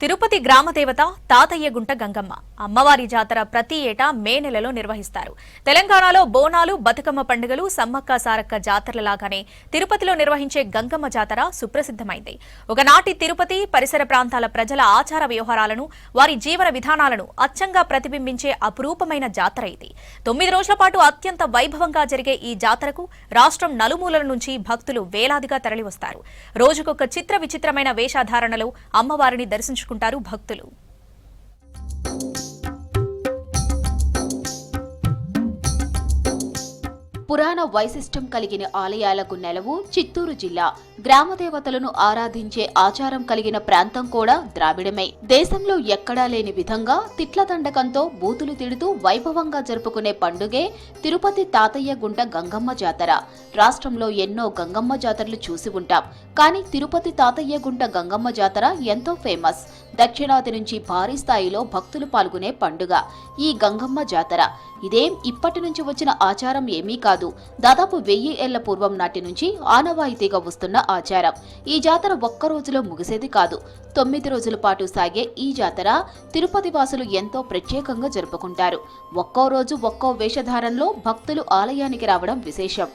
తిరుపతి గ్రామదేవత తాతయ్యగుంట గంగమ్మ అమ్మవారి జాతర ప్రతి ఏటా మే నెలలో నిర్వహిస్తారు. తెలంగాణలో బోనాలు, బతుకమ్మ పండుగలు, సమ్మక్క సారక్క జాతరలలాగానే తిరుపతిలో నిర్వహించే గంగమ్మ జాతర సుప్రసిద్ధమైంది. ఒకనాటి తిరుపతి పరిసర ప్రాంతాల ప్రజల ఆచార వ్యవహారాలను, వారి జీవన విధానాలను అచ్చంగా ప్రతిబింబించే అపురూపమైన జాతర ఇది. 9 రోజుల పాటు అత్యంత వైభవంగా జరిగే ఈ జాతరకు రాష్ట్రం నలుమూలల నుంచి భక్తులు వేలాదిగా తరలివస్తారు. రోజుకొక చిత్ర విచిత్రమైన వేషధారణలో అమ్మవారిని దర్శించుకుంటారు భక్తులు. పురాణ వైశిష్టం కలిగిన ఆలయాలకు నెలవు చిత్తూరు జిల్లా. గ్రామదేవతలను ఆరాధించే ఆచారం కలిగిన ప్రాంతం కూడా ద్రావిడమే. దేశంలో ఎక్కడా లేని విధంగా తిట్ల దండకంతో బూతులు తిడుతూ వైభవంగా జరుపుకునే పండుగే తిరుపతి తాతయ్య గుంట గంగమ్మ జాతర. రాష్ట్రంలో ఎన్నో గంగమ్మ జాతరలు చూసి ఉంటాం, కానీ తిరుపతి తాతయ్య గుంట గంగమ్మ జాతర ఎంతో ఫేమస్. దక్షిణాది నుంచి భారీ స్థాయిలో భక్తులు పాల్గొనే పండుగ ఈ గంగమ్మ జాతర. ఇదేం ఇప్పటి నుంచి వచ్చిన ఆచారం ఏమీ కాదు. దాదాపు 1000 ఏళ్ల పూర్వం నాటి నుంచి ఆనవాయితీగా వస్తున్న ఆచారం. ఈ జాతర ఒక్క రోజులో ముగిసేది కాదు. 9 రోజుల పాటు సాగే ఈ జాతర తిరుపతి వాసులు ఎంతో ప్రత్యేకంగా జరుపుకుంటారు. ఒక్కో రోజు ఒక్కో వేషధారంలో భక్తులు ఆలయానికి రావడం విశేషం.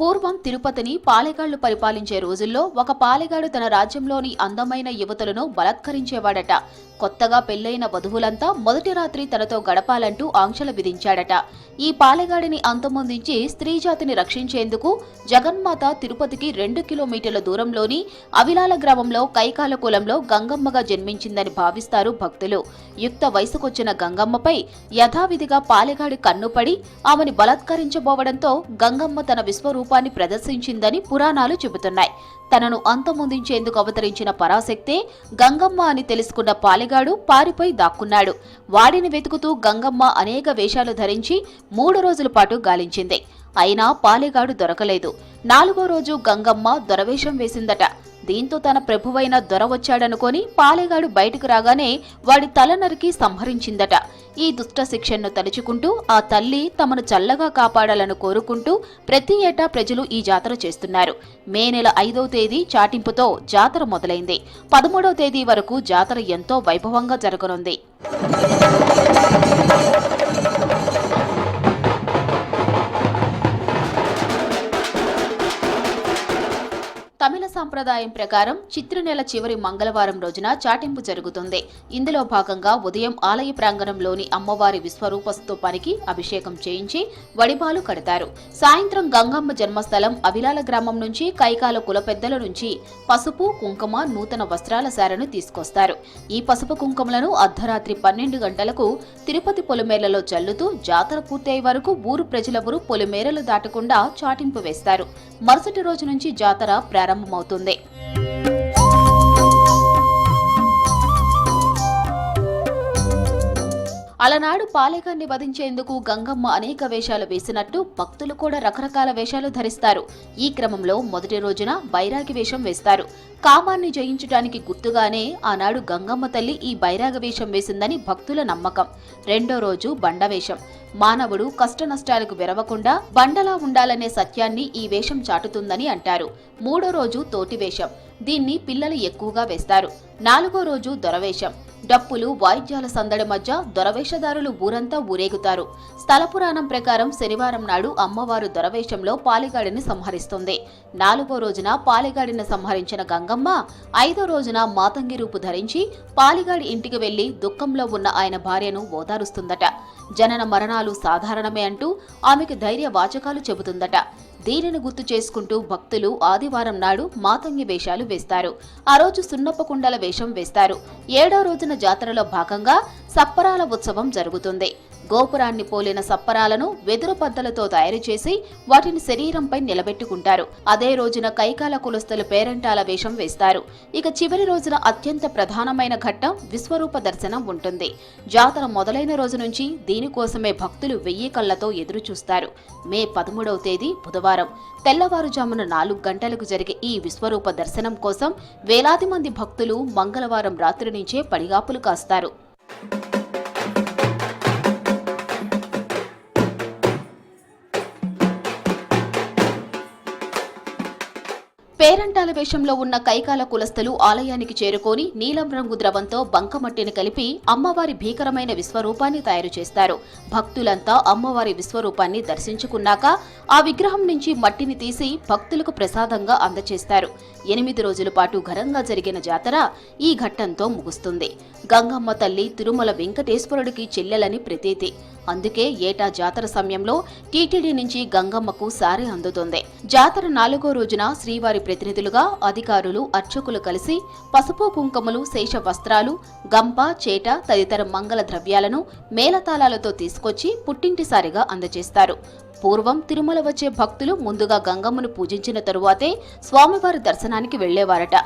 పూర్వం తిరుపతిని పాలెగాళ్లు పరిపాలించే రోజుల్లో ఒక పాలెగాడు తన రాజ్యంలోని అందమైన యువతులను బలాత్కరించేవాడట. కొత్తగా పెళ్లైన వధువులంతా మొదటి రాత్రి తనతో గడపాలంటూ ఆంక్షలు విధించాడట. ఈ పాలెగాడిని అంతమొందించి స్త్రీజాతిని రక్షించేందుకు జగన్మాత తిరుపతికి 2 కిలోమీటర్ల దూరంలోని అవిలాల గ్రామంలో కైకాల కులంలో గంగమ్మగా జన్మించిందని భావిస్తారు భక్తులు. యుక్త వయసుకొచ్చిన గంగమ్మపై యథావిధిగా పాలెగాడి కన్నుపడి ఆమెని బలాత్కరించబోవడంతో గంగమ్మ తన విశ్వరూపాన్ని ప్రదర్శించిందని పురాణాలు చెబుతున్నాయి. తనను అంతమొందించేందుకు అవతరించిన పరాశక్తే గంగమ్మ అని తెలుసుకున్న పాలెగాడు పారిపోయి దాక్కున్నాడు. వాడిని వెతుకుతూ గంగమ్మ అనేక వేషాలు ధరించి 3 రోజుల పాటు గాలించింది. అయినా పాలెగాడు దొరకలేదు. 4వ రోజు గంగమ్మ దొరవేషం వేసిందట. దీంతో తన ప్రభువైన దొర వచ్చాడనుకొని పాలెగాడు బయటకు రాగానే వాడి తల నరికి సంహరించిందట. ఈ దుష్ట శిక్షను తలుచుకుంటూ ఆ తల్లి తమను చల్లగా కాపాడాలని కోరుకుంటూ ప్రతి ఏటా ప్రజలు ఈ జాతర చేస్తున్నారు. మే నెల 5వ తేదీ చాటింపుతో జాతర మొదలైంది. 13వ తేదీ వరకు జాతర ఎంతో వైభవంగా జరగనుంది. తమిళ సంప్రదాయం ప్రకారం చిత్ర నెల చివరి మంగళవారం రోజున చాటింపు జరుగుతుంది. ఇందులో భాగంగా ఉదయం ఆలయ ప్రాంగణంలోని అమ్మవారి విశ్వరూప స్తూపానికి అభిషేకం చేయించి వడిబాలు కడతారు. సాయంత్రం గంగమ్మ జన్మస్థలం అవిలాల గ్రామం నుంచి కైకాల కుల పెద్దల నుంచి పసుపు, కుంకుమ, నూతన వస్త్రాల సారెను తీసుకొస్తారు. ఈ పసుపు కుంకుమలను అర్ధరాత్రి 12 గంటలకు తిరుపతి పొలిమేరలలో చల్లుతూ జాతర పూర్తయ్యే వరకు ఊరు ప్రజలెవరూ పొలిమేరలు దాటకుండా చాటింపు వేస్తారు. మరుసటి రోజు నుంచి జాతర ప్రారంభమవుతుంది. అలనాడు పాలెగాన్ని వధించేందుకు గంగమ్మ అనేక వేషాలు వేసినట్టు భక్తులు కూడా రకరకాల వేషాలు ధరిస్తారు. ఈ క్రమంలో మొదటి రోజున బైరాగి వేషం వేస్తారు. కామాన్ని జయించడానికి గుర్తుగానే ఆనాడు గంగమ్మ తల్లి ఈ బైరాగ వేషం వేసిందని భక్తుల నమ్మకం. రెండో రోజు బండవేషం. మానవుడు కష్టనష్టాలకు వెరవకుండా బండలా ఉండాలనే సత్యాన్ని ఈ వేషం చాటుతుందని అంటారు. మూడో రోజు తోటివేషం. దీన్ని పిల్లలు ఎక్కువగా వేస్తారు. 4వ రోజు దొరవేషం. డప్పులు, వాయిద్యాల సందడి మధ్య దొరవేషధారులు ఊరంతా ఊరేగుతారు. స్థల పురాణం ప్రకారం శనివారం నాడు అమ్మవారు దొరవేషంలో పాలెగాడిని సంహరిస్తుంది. 4వ రోజున పాలెగాడిని సంహరించిన గంగమ్మ 5వ రోజున మాతంగి రూపు ధరించి పాలెగాడి ఇంటికి వెళ్లి దుఃఖంలో ఉన్న ఆయన భార్యను ఓదారుస్తుందట. జనన మరణాలు సాధారణమే అంటూ ఆమెకు ధైర్య వాచకాలు చెబుతుందట. దీనిని గుర్తు చేసుకుంటూ భక్తులు ఆదివారం నాడు మాతంగి వేషాలు వేస్తారు. ఆ రోజు సున్నప్ప కుండల వేషం వేస్తారు. 7వ రోజున జాతరలో భాగంగా సప్పరాల ఉత్సవం జరుగుతుంది. గోపురాన్ని పోలిన సప్పరాలను వెదురు పద్దలతో తయారు చేసి వాటిని శరీరంపై నిలబెట్టుకుంటారు. అదే రోజున కైకాల కులస్తులు పేరంటాల వేషం వేస్తారు. ఇక చివరి రోజున అత్యంత ప్రధానమైన ఘట్టం విశ్వరూప దర్శనం ఉంటుంది. జాతర మొదలైన రోజు నుంచి దీనికోసమే భక్తులు 1000 కళ్లతో ఎదురు చూస్తారు. మే 13వ తేదీ బుధవారం తెల్లవారుజామున 4 గంటలకు జరిగే ఈ విశ్వరూప దర్శనం కోసం వేలాది మంది భక్తులు మంగళవారం రాత్రి నుంచే పడిగాపులు కాస్తారు. పేరంటాల వేషంలో ఉన్న కైకాల కులస్తులు ఆలయానికి చేరుకొని నీలం రంగు ద్రవంతో బంకమట్టిని కలిపి అమ్మవారి భీకరమైన విశ్వరూపాన్ని తయారు చేస్తారు. భక్తులంతా అమ్మవారి విశ్వరూపాన్ని దర్శించుకున్నాక ఆ విగ్రహం నుంచి మట్టిని తీసి భక్తులకు ప్రసాదంగా అందజేస్తారు. 8 రోజుల పాటు ఘనంగా జరిగిన జాతర ఈ ఘట్టంతో ముగుస్తుంది. గంగమ్మ తల్లి తిరుమల వెంకటేశ్వరుడికి చెల్లెలని ప్రతీతి. అందుకే ఏటా జాతర సమయంలో టీటీడీ నుంచి గంగమ్మకు సారె అందుతుంది. జాతర 4వ రోజున శ్రీవారి ప్రతినిధులుగా అధికారులు, అర్చకులు కలిసి పసుపు కుంకుమలు, శేష వస్త్రాలు, గంప, చేట తదితర మంగళ ద్రవ్యాలను మేళతాళాలతో తీసుకొచ్చి పుట్టింటిసారిగా అందజేస్తారు. పూర్వం తిరుమల వచ్చే భక్తులు ముందుగా గంగమ్మను పూజించిన తరువాతే స్వామివారి దర్శనానికి వెళ్లేవారట.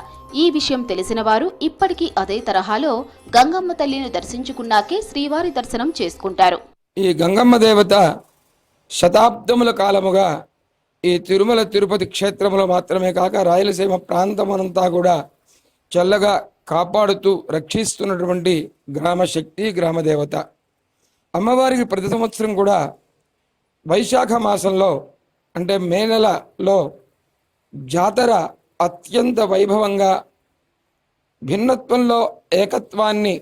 ఈ విషయం తెలిసిన వారు ఇప్పటికీ అదే తరహాలో గంగమ్మ తల్లిని దర్శించుకున్నాకే శ్రీవారి దర్శనం చేసుకుంటారు. ఈ గంగమ్మ దేవత శతాబ్దముల కాలముగా ఈ తిరుమల తిరుపతి క్షేత్రంలో మాత్రమే కాక రాయలసీమ ప్రాంతమనంతా కూడా చల్లగా కాపాడుతూ రక్షిస్తున్నటువంటి గ్రామశక్తి, గ్రామదేవత. అమ్మవారికి ప్రతి సంవత్సరం కూడా వైశాఖ మాసంలో అంటే మే నెలలో జాతర అత్యంత వైభవంగా భిన్నత్వంలో ఏకత్వాన్ని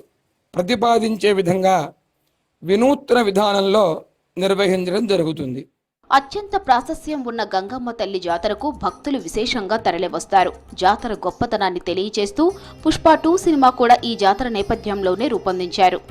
ప్రతిపాదించే విధంగా వినూత్న విధానంలో నిర్వహించడం జరుగుతుంది. అత్యంత ప్రాశస్త్యం ఉన్న గంగమ్మ తల్లి జాతరకు భక్తులు విశేషంగా తరలివస్తారు. జాతర గొప్పతనాన్ని తెలియచేస్తూ పుష్ప 2 సినిమా కూడా ఈ జాతర నేపథ్యంలోనే రూపొందించారు.